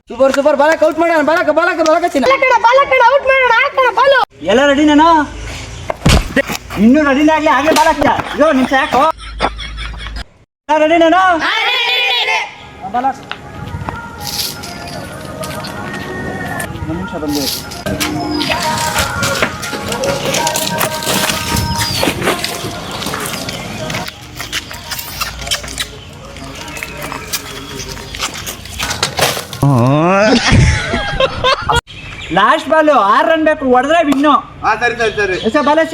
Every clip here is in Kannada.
ಸೂಪರ್ ಸೂಪರ್ ಬಾಲಕ್ ಔಟ್ ಮಾಡೋಣ ಬಾಲಕ್ ಬಾಲಕ್ ಬಾಲಕತ್ತಿನ ಔಟ್ ಮಾಡೋಣ ಹಾಕೋಣ ಬಾಲು. ಎಲ್ಲ ರೆಡಿನೇನೋ ಇನ್ನೂ ರೆಡಿನೇ ಆಗ್ಲಿ ಆಗ್ಲೇ ಬಾಲಕ್ ಅಯ್ಯೋ ನಿಮಿಷ ಯಾಕೋ ರೆಡಿನೇನೋ ಬಾಲಕ್ ಒಂದು ನಿಮಿಷ ಬಂದೆ ಲಾಸ್ಟ್ ಬಾಲು 6 ರನ್ ಬೇಕು ಹೊಡೆದ್ರೆ ವಿನ್ನು. ಸರಿ ಸರಿ ಸರಿ ಎಸ ಬಾಲೇಶ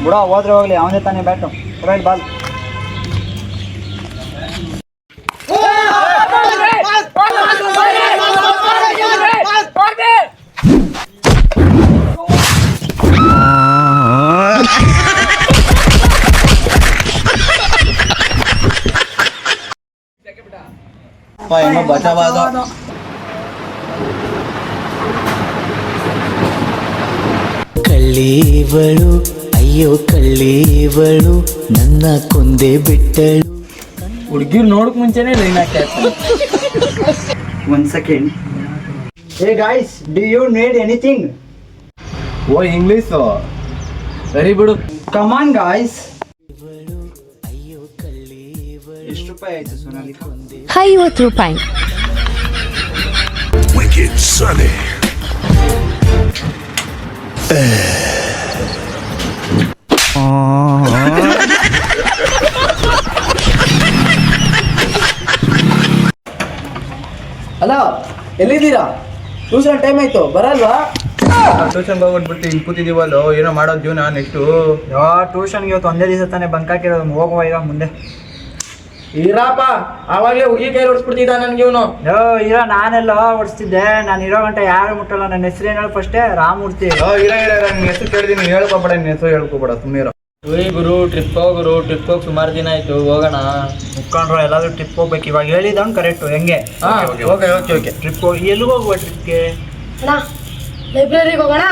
ಬುಡ ಹೋದ್ರೆ ಹೋಗ್ಲಿ ಅವನೇ ತಾನೇ ಬ್ಯಾಟು ರೈಟ್ ಬಾಲ್ ಏನೋ ಬಚಾವಾದ ಕಳ್ಳೀವಳು ಅಯ್ಯೋ ಕಳ್ಳೀವಳು ನನ್ನ ಕೊಂದೆ ಬಿಟ್ಟಳು. ಹುಡುಗಿರ್ ನೋಡಕ್ ಮುಂಚೆನೆ ಲೈನ್ ಹಾಕ್ತಾ ಒಂದ್ second. Hey guys do you need anything? ಓ ಇಂಗ್ಲೀಷ್ ಸರಿ ಬಿಡು. Come on guys. ಎಷ್ಟು ರೂಪಾಯಿ ಆಯ್ತು ಸೋನಾಲಿ? 50 ರೂಪಾಯಿ. Wicked Sunny. ಹಲೋ ಎಲ್ಲಿದ್ದೀರಾ? ಟ್ಯೂಷನ್ ಟೈಮ್ ಆಯ್ತು ಬರಲ್ವಾ? ಟ್ಯೂಷನ್ಗೆ ಹೋಗ್ಬಿಟ್ಟು ಇಲ್ಲಿ ಕೂತಿದೀವಲ್ಲೋ ಏನೋ ಮಾಡೋದು ಜೀವನ ನೆಕ್ಸ್ಟು. ಟ್ಯೂಷನ್ಗೆ ಇವತ್ತು ಒಂದೇ ದಿವಸ ತಾನೇ ಬಂಕ್ ಹಾಕಿರೋದು ಹೋಗುವ ಈಗ ಮುಂದೆ. ಇರಪ್ಪ ಅವಾಗಲೇ ಹುಡುಗಿ ಕೈ ಹೊಡ್ಸ್ಬಿಡ್ತಿದ್ದ ನನ್ಗೆ ಇವನು. ಇರೋ ನಾನೆಲ್ಲ ಓಡಿಸ್ತಿದ್ದೆ. ನಾನು ಇರೋ ಗಂಟೆ ಯಾರು ಮುಟ್ಟಲ್ಲ. ನನ್ನ ಹೆಸರು ಏನು ಹೇಳಿ ಫಸ್ಟೇ ರಾಮೂರ್ತಿ. ಇರ ನಿನ್ನ ಹೆಸರು ಕೇಳಿದೀನಿ ಹೇಳ್ಕೊಬೇಡ, ನಿನ್ನ ಹೆಸರು ಹೇಳ್ಕೊಬೇಡ ಸುಮ್ಮನೆ. ಗುರು ಟ್ರಿಪ್ ಹೋಗಿ ಸುಮಾರು ದಿನ ಆಯ್ತು ಹೋಗೋಣ. ಮುಕ್ಕೊಂಡ್ರು ಎಲ್ಲಾದ್ರೂ ಟ್ರಿಪ್ ಹೋಗ್ಬೇಕು. ಇವಾಗ ಹೇಳಿದವನು ಕರೆಕ್ಟು ಹೆಂಗೆ? ಓಕೆ ಟ್ರಿಪ್ ಹೋಗಿ ಎಲ್ಲಿಗೆ ಹೋಗುವ ಟ್ರಿಪ್ಗೆ? ಲೈಬ್ರರಿಗೆ ಹೋಗೋಣ.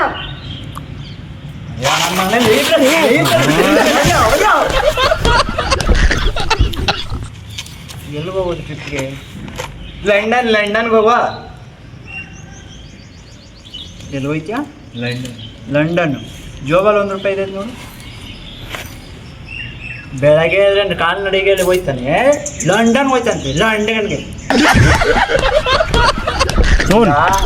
ಎಲ್ಲಿಗೆ ಹೋಗೋದು ಟ್ರಿಪ್ಗೆ? ಲಂಡನ್ಗೆ ಹೋಗುವ. ಎಲ್ಲಿ ಹೋಯ್ತ್ಯಾ? ಲಂಡನ್. ಜೋಬಲ್ಲಿ 1 ರೂಪಾಯಿ ಇದೆ ನೋಡು. ಬೆಳಗ್ಗೆ ಕಾಲ್ನಡಿಗೆ ಹೋಯ್ತಾನೆ ಲಂಡನ್ ಹೋಯ್ತಂತೆ. ಲಂಡನ್ಗೆ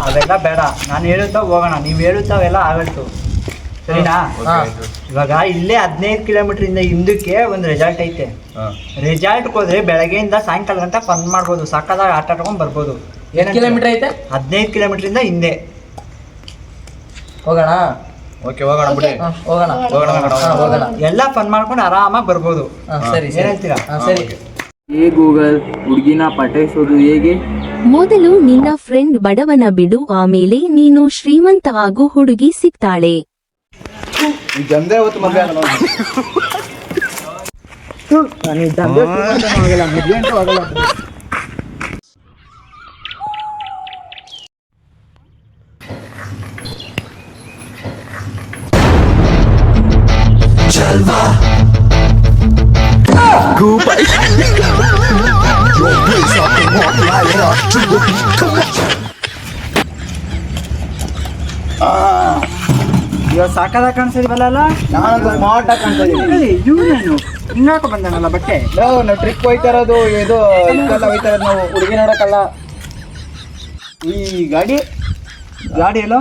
ಅವೆಲ್ಲ ಬೇಡ. ನಾನು ಹೇಳುತ್ತಾವ ಹೋಗೋಣ, ನೀವು ಹೇಳುತ್ತಾವೆಲ್ಲ ಆಗಲ್ತು ಸರಿನಾ? ಇವಾಗ ಇಲ್ಲೇ 15 ಕಿಲೋಮೀಟರ್ ಇಂದ ಹಿಂದಕ್ಕೆ ಒಂದು ರೆಸಾರ್ಟ್ ಐತೆ. ರೆಸಾರ್ಟ್ಗೆ ಹೋದ್ರೆ ಬೆಳಗ್ಗೆಯಿಂದ ಸಾಯಂಕಾಲ ಗಂಟ ಫನ್ ಮಾಡ್ಬೋದು. ಸಾಕಾದಾಗ ಆಟ ಆಡ್ಕೊಂಡು ಬರ್ಬೋದು. ಎಷ್ಟು ಕಿಲೋಮೀಟರ್ ಐತೆ? 15 ಕಿಲೋಮೀಟರ್ ಇಂದ ಹಿಂದೆ ಹೋಗೋಣ. ಓಕೆ ಹೋಗೋಣ ಬಿಡಿ. ಹೋಗೋಣ. ಎಲ್ಲ ಫನ್ ಮಾಡ್ಕೊಂಡು ಆರಾಮಾಗಿ ಬರ್ಬೋದು. ಸರಿ ಏನ್ ಹೇಳ್ತೀರಾ? ಸರಿ. ಏ ಗೂಗಲ್, ಹುಡುಗಿನ ಪಟಾಯಿಸೋದು ಹೇಗೆ? ಮೊದಲು ನಿನ್ನ ಫ್ರೆಂಡ್ ಬಡವನ ಬಿಡು, ಆಮೇಲೆ ನೀನು ಶ್ರೀಮಂತವಾಗೂ ಹುಡುಗಿ ಸಿಗ್ತಾಳೆ. ಜಂದೆ ಹೊತ್ತು ಮದುವೆ ಆಗಲ್ಲ. ಮದ್ವೆ ಅಂತೂ ಆಗಲ್ಲ. ಇವಾಗ ಸಾಕಾದ ಕಾಣಿಸ್ತಿದೀವಲ್ಲ? ನಾನು ಸ್ಮಾರ್ಟ್ ಆಗಿ ಕಾಣ್ತಾ ಇದ್ದೀನಿ. ಇವ್ರೇನು ಹಿಂಗಾಕ ಬಂದಾನಲ್ಲ ಬಟ್ಟೆ? ನಾವು ಟ್ರಿಪ್ ಹೋಯ್ತಾ ಇರೋದು ಇದು ಇದೆಲ್ಲ ಹೋಯ್ತಾ ಇರೋದು ನಾವು ಹುಡುಗಿ ನೋಡೋಕ್ಕಲ್ಲ. ಈ ಗಾಡಿ ಎಲ್ಲೋ?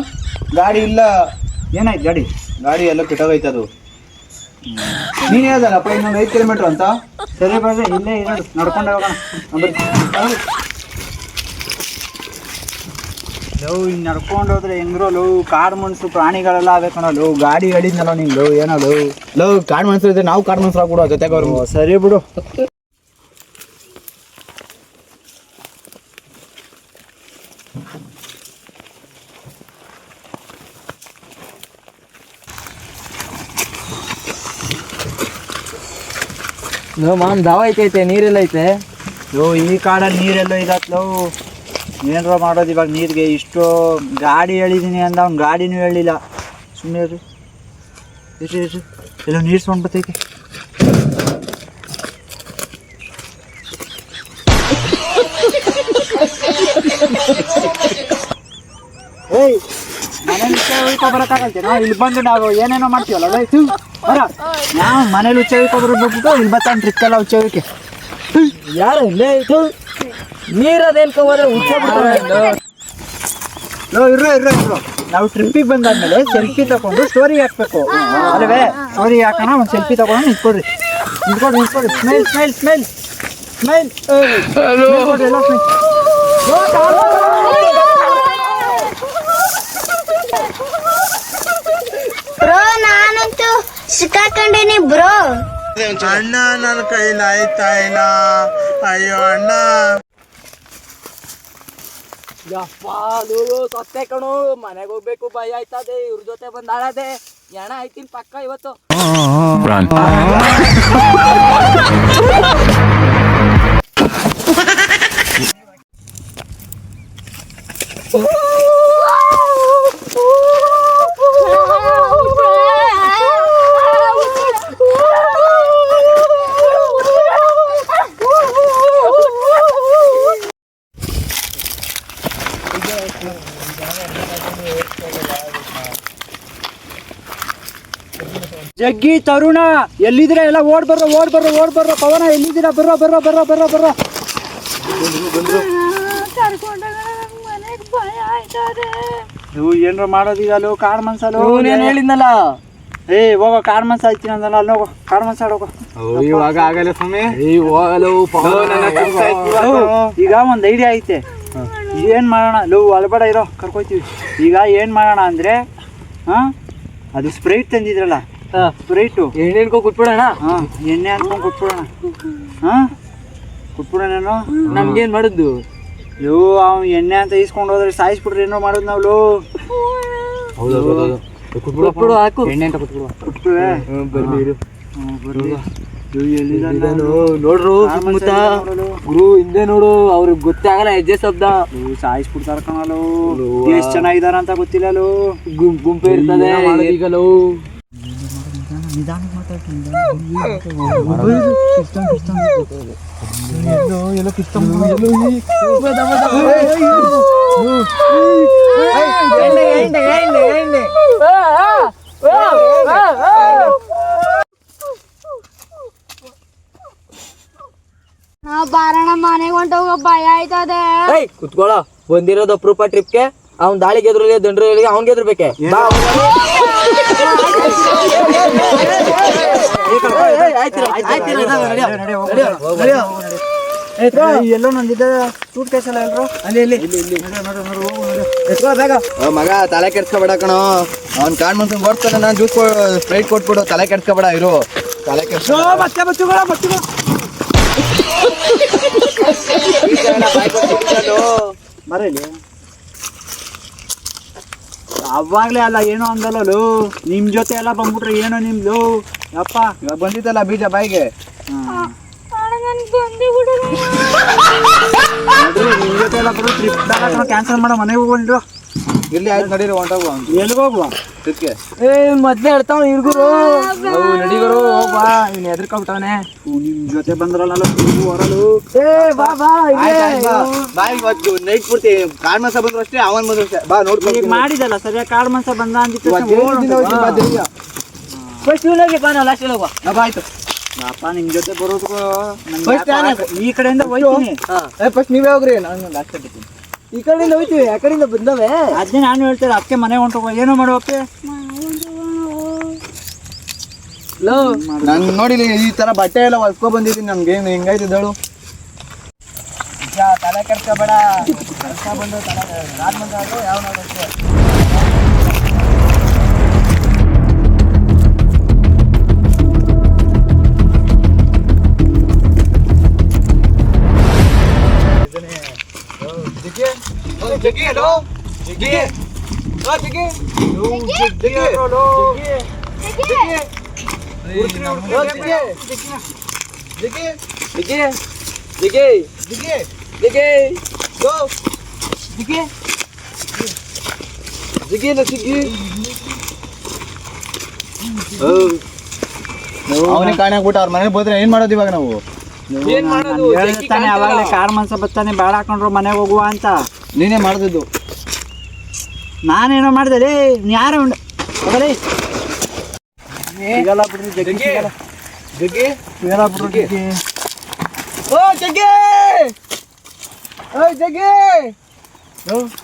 ಗಾಡಿ ಇಲ್ಲ. ಏನಾಯ್ತು ಗಾಡಿ? ಗಾಡಿ ಎಲ್ಲ ಕೆಟ್ಟೋಗೈತದು. ನೀನು ಹೇಳ್ದಲ್ಲಪ್ಪ ಇನ್ನೊಂದು 5 ಕಿಲೋಮೀಟ್ರ್ ಅಂತ. ಸರಿ ಬರ್ರಿ, ಇಲ್ಲೇ ಇರೋದು ನಡ್ಕೊಂಡು ಹೋಗೋಣ. ಲವ್ ಹಿಂಗೆ ನಡ್ಕೊಂಡು ಹೋದ್ರೆ ಹೆಂಗ್ರೋ ಲವ್? ಕಾಡು ಮನ್ಸು ಪ್ರಾಣಿಗಳೆಲ್ಲ ಆಗ್ಬೇಕಣ್ಣ ಲವ್. ಗಾಡಿ ಹೇಳಿದ್ನಲ್ಲ ನಿಂಗೆ ಲವ್ ಏನೋ ಲವ್ ಕಾಡು ಮನ್ಸರು ಇದ್ರೆ ನಾವು ಕಾಡು ಮನ್ಸರು ಆಗ್ಬಿಡೋ ಜೊತೆಗೆ ಅವ್ರು. ಸರಿ ಬಿಡು. ಮಾಮ್ ದಾವ ಐತೈತೆ ನೀರೆಲ್ಲ ಐತೆ. ಈ ಕಾಡಲ್ಲಿ ನೀರೆಲ್ಲೋ ಇದಾತ್ಲೋ, ಏನಾರ ಮಾಡೋದು ಇವಾಗ ನೀರಿಗೆ. ಇಷ್ಟು ಗಾಡಿ ಹೇಳಿದ್ದೀನಿ ಅಂದ ಅವ್ನು ಗಾಡಿನೂ ಹೇಳಿಲ್ಲ. ಸುಮ್ಮನೆ ಇರ್ರಿ ಎಲ್ಲ ನೀರು ಸೌಂಡ್ ಬರ್ತೈತೆ. ಏಯ್ ಮನೇಲಿ ಉಚ್ಚ ಬರೋಕ್ಕಾಗಲ್ತೆ ನಾವು ಇಲ್ಲಿ ಬಂದು ನಾವು ಏನೇನೋ ಮಾಡ್ತೀವಲ್ಲ ಬರ. ನಾವು ಮನೇಲಿ ಉಚ್ಚ ಬಿಟ್ಬಿಟ್ಟು ಇಲ್ಲಿ ಬರ್ತಾನೆ ಟ್ರಿಕ್ ಎಲ್ಲ ಉಚ್ಚೋದಕ್ಕೆ. ಯಾರು ನೀರದೇನ್ಕ ಹೋದ್ರೆ ಇರೋ ನಾವು ಟ್ರಿಪ್ಪಿಗೆ ಬಂದಾದ್ಮೇಲೆ ಸೆಲ್ಫಿ ತಗೊಂಡು ಸ್ಟೋರಿಗೆ ಹಾಕ್ಬೇಕು ಅಲ್ಲವೇ? ಸ್ಟೋರಿಗೆ ಹಾಕೋಣ, ಒಂದು ಸೆಲ್ಫಿ ತಗೊಂಡು ನಿಂತ್ಕೊಡ್ರಿ. ಸ್ಮೈಲ್ ಸ್ಮೈಲ್ ಸ್ಮೈಲ್ ಸ್ಮೈಲ್ ಎಲ್ಲ ಸ್ಮೈಲ್. ಬ್ರೋ ನಾನಂತೂ ಸಿಕ್ಕಾಕೊಂಡೇನಿ ಬ್ರೋ. ಅಣ್ಣ ನನ್ನ ಕೈಲಿ ಆಯ್ತಾ ಇಲ್ಲ, ಅಯ್ಯೋ ಅಣ್ಣ. ಸೊತ್ತೆ ಕಣು, ಮನೆಗೆ ಹೋಗ್ಬೇಕು ಭಯ ಆಯ್ತದೆ. ಇವ್ರ ಜೊತೆ ಬಂದ್ ಆಡದೆ ಎಣ ಆಯ್ತೀನಿ ಪಕ್ಕ ಇವತ್ತು. ಜಗ್ಗಿ ತರುಣ ಎಲ್ಲಿದ್ರೆ ಎಲ್ಲ ಓಡ್ ಬರ್ರೋ. ಪವನ ಎಲ್ಲಿದ್ದೀರಾ? ಬರ್ರೋ. ನೀವು ಏನ್ರ ಮಾಡೋದಿಲ್ಲ ಕಾಡ್ ಮನ್ಸಲು ಏನ್ ಹೇಳಿದ್ನಲ್ಲ, ಹೋಗೋ ಕಾಡ್ ಮನ್ಸ ಆಯ್ತೀನಿ ಅಂದಲ್ಲ, ಅಲ್ಲಿ ಹೋಗೋ ಕಾಡ್ ಮನ್ಸ ಹೋಗೋ. ಇವಾಗ ಆಗಲ್ಲ ಸ್ವಾಮಿ. ಈಗ ಒಂದ್ ಐಡಿಯಾ ಐತೆ. ಏನ್ ಮಾಡೋಣ ಅಲ್ಬೇಡ ಇರೋ ಕರ್ಕೋತೀವಿ. ಈಗ ಏನ್ ಮಾಡೋಣ ಅಂದ್ರೆ ಅದು ಸ್ಪ್ರೈಟ್ ತಂದಿದ್ರಲ್ಲ, ಸ್ಪ್ರೈಟು ಎಣ್ಣೆ ಕುಟ್ಬಿಡೋಣ. ಎಣ್ಣೆ ಅನ್ಕೊಂಡ್ ಕೊಟ್ಬಿಡೋಣ. ನಮ್ಗೇನ್ ಮಾಡುದು? ಅವ್ನು ಎಣ್ಣೆ ಅಂತ ಇಸ್ಕೊಂಡು ಹೋದ್ರೆ ಸಾಯಿಸ್ಬಿಟ್ರೆ ಏನೋ ಮಾಡೋದು ನಾವು. ಕುಟ್ಬಿಡು ಹಾಕು ಎಣ್ಣೆ ಅಂತ ಕೊಟ್ಬಿಡುವೆ. ನೋಡ್ರು ಸುತ್ತಮುತ್ತ ಗುರು ಹಿಂದೆ ನೋಡು, ಅವ್ರಿಗೆ ಗೊತ್ತೇ ಆಗಲ್ಲ ಹೆಜ್ಜೆ ಶಬ್ದ. ಸಾಯಿಸ್ಬಿಡ್ತಾರ ಕಣಲು. ಎಷ್ಟು ಚೆನ್ನಾಗಿದಾರ ಅಂತ ಗೊತ್ತಿಲ್ಲ. ಗುಂಪೆ ಇರ್ತದೆ ಈಗಲೂ. ನಿಧಾನ ಮಾತಾಡ್ತೀನಿ. ಬಾರಣ ಮನೆಗೆ ಹೊಂಟೋಗ ಭಯ ಆಯ್ತದೆ. ಕುತ್ಕೊಳ್ಳ, ಬಂದಿರೋದು ಅಪರೂಪ ಟ್ರಿಪ್ಗೆ. ಅವ್ನ್ ದಾಳಿಗೆ ಎದುರಲ್ಲಿ ದಂಡ್ರಿಗೆ ಅವ್ನ್ಗೆ ಎದುರ್ಬೇಕೆ. ಎಲ್ಲೋ ನಂದಿದ್ದ ಸೂಟ್ ಕೇಸ್ ಎಲ್ಲ ಎಲ್ರು ಮಗ ತಲೆ ಕೆಡ್ಸ್ಕೊಬೇಡ ಕಣೋ. ಅವ್ನ್ ಕಾಣ್ ಮನ್ಸನ್ ಓಡ್ತಾನೆ, ನಾನು ಜ್ಯೂಸ್ ಸ್ಪ್ರೈಟ್ ಕೊಟ್ಬಿಡು. ತಲೆ ಕೆಡ್ಸ್ಕೊಬೇಡ ಇರು. ತಲೆ ಕೆಡ್ಸ್ಕೊ ಮರೇಲಿ ಅವಾಗ್ಲೇ ಅಲ್ಲ ಏನೋ ಅಂದಲ್ಲೂ. ನಿಮ್ ಜೊತೆ ಎಲ್ಲ ಬಂದ್ಬಿಟ್ರೆ ಏನೋ ನಿಮ್ದು ಅಪ್ಪ. ಇವಾಗ ಬಂದಿತ್ತಲ್ಲ ಬೀಜ ಬಾಯಿಗೆ. ನಿಮ್ ಜೊತೆ ಎಲ್ಲ ಬರೋ ಟ್ರಿಪ್ ಕ್ಯಾನ್ಸಲ್ ಮಾಡೋ, ಮನೆಗೆ ಹೋಗ್ಕೊಂಡಿರೋ. ಇಲ್ಲಿ ಆಯ್ತು ನಡೀರಿ, ಹೊಂಟೋಗುವ. ಎಲ್ಲಿಗೆ ಹೋಗುವ? ಟ್ರಿಪ್ಗೆ. ಮೊದ್ಲೇ ಹೇಳ್ತಾವ ಇರ್ಗುರು ನಡಿಗರು ಹೋಗ್ಬಾ. ಇವ್ನ ಎದ್ರಕೊಂಬಿಟ್ಟವನೆ. ನಿಮ್ ಜೊತೆ ಬಂದ್ರಲ್ಲ ಹೊರಲು. ನೈಟ್ ಪೂರ್ತಿ ಕಾಡ್ ಮಸ ಬಂದ್ರು ಅಷ್ಟೇ, ಅವನ್ ಬಂದ್ರು ಅಷ್ಟೇ. ಬಾ ನೋಡ್ಕೊಂಡು ಈಗ ಮಾಡಿದಲ್ಲ ಸರಿಯಾಗಿ ಕಾಡ್ ಮನ್ಸ ಬಂದ ಅಂದಿತ್ತು. ಫಸ್ಟ್ ಇವನಾಗೆ ಬಾ, ನಾವು ಲಾಸ್ಟ್ ಹೋಗುವ. ಆಯ್ತು ಅಪ್ಪ ನಿಮ್ ಜೊತೆ ಬರೋದು ಈ ಕಡೆಯಿಂದ ಹೋಯ್ತೀನಿ. ಫಸ್ಟ್ ನೀವೇ ಹೋಗ್ರಿ, ನಾನು ಲಾಸ್ಟ್ ಬಿಡ್ತೀನಿ. ಈ ಕಡೆಯಿಂದ ಹೋಯ್ತೀವಿ, ಆ ಕಡೆಯಿಂದ ಬಂದವೆ. ಅದನ್ನೇ ನಾನು ಹೇಳ್ತೇನೆ. ಅದಕ್ಕೆ ಮನೆ ಹೊಂಟೋಗ ಏನೋ ಮಾಡುವಕ್ಕೆ. ನಾನು ನೋಡಿಲಿ ಈ ತರ ಬಟ್ಟೆ ಎಲ್ಲ ಹೊಲ್ಸ್ಕೊ ಬಂದಿದ್ದೀನಿ. ನಮ್ಗೆ ಏನು ಹೆಂಗಾಯ್ತದ ಹೇಳು. ತಲೆ ಕೆಡ್ಸ್ಕೊಬೇಡ. ಕೆಲಸ ಬಂದು ತಲೆ ರಾತ್ ಬಂದಾದ್ರು ಯಾವ ನೋಡೋಕ್ಕೆ. ಜಿಗಿ ಜಿಗಿ ಜಿಗಿ ಜಿಗಿ ಜಿಗಿ ಗೋ ಜಿಗಿ ಜಿಗಿನ ಜಿಗಿ ಅವನಿಗೆ ಕಾಣಾಕ್ಬಿಟ್ಟು ಅವ್ರ ಮನೆಗೆ ಹೋದ್ರೆ ಏನ್ ಮಾಡೋದು ಇವಾಗ ನಾವು? ಏನ್ ಮಾಡೋದು? ಜಗ್ಗಿ ತಾನೆ ಕಾಣ್ತಾರ. ಅವಾಗಲೇ ಕಾರ್ ಮನ್ಸ ಬರ್ತಾನೆ ಬೇಡ ಹಾಕೊಂಡ್ರು ಮನೆಗೆ ಹೋಗುವ ಅಂತ. ನೀನೇ ಮಾಡ್ದಿದ್ದು. ನಾನೇನೋ ಮಾಡಿದೆ ಲೇ, ಯಾರು ಉಂಡು ಹೋಗಲೇ. ಸಿಗಲ್ಲ ಬಿಡ್ರಿ ಜಗ್ಗಿ ಸಿಗಲ್ಲ. ಜಿಗಿ ಸಿಗಲ್ಲ ಬಿಡ್ರಿ ಜಗ್ಗಿ. ಓ ಜಗ್ಗಿ ಓ ಜಗ್ಗಿ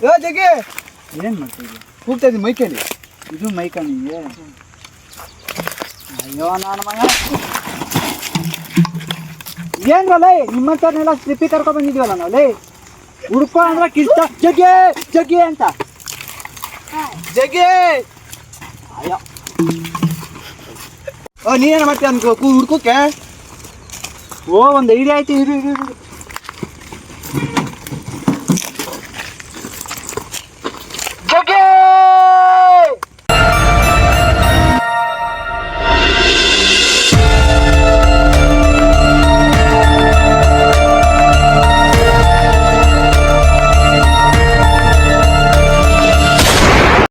ಓ ಜಗ್ಗಿ ಏನ್ ಮಾಡ್ತೀವಿ? ಕೂಗ್ತಾ ಇದ್ದೀನಿ ಮೈಕಲ್ಲಿ. ಇದು ಮೈಕ ನಿಂಗೆ? ಅಯ್ಯೋ ನಾನು ಮಗ ಏನ್ರಲ್ಲ ನಿಮ್ಮಂತವ್ರನ್ನೆಲ್ಲ ಸ್ಲಿಪ್ಪಿ ಕರ್ಕೊಂಡ್ ಬಂದಿದ್ವಲ್ಲ ನಾವು ಲೇ. ಹುಡ್ಕೋ ಅಂದ್ರೆ ಕಿಷ್ಟ ಜಗ್ಗಿ ಜಗ್ಗಿ ಅಂತ. ಜಗ್ಗಿ ಅಯ್ಯೋ ಓ ನೀನೇನು ಮಾಡ್ತೀಯ ಅನ್ಕೋ ಹುಡ್ಕೋಕೆ? ಓ ಒಂದು ಐಡಿಯಾ ಆಯ್ತು. ಇರು ಇರು ಇರು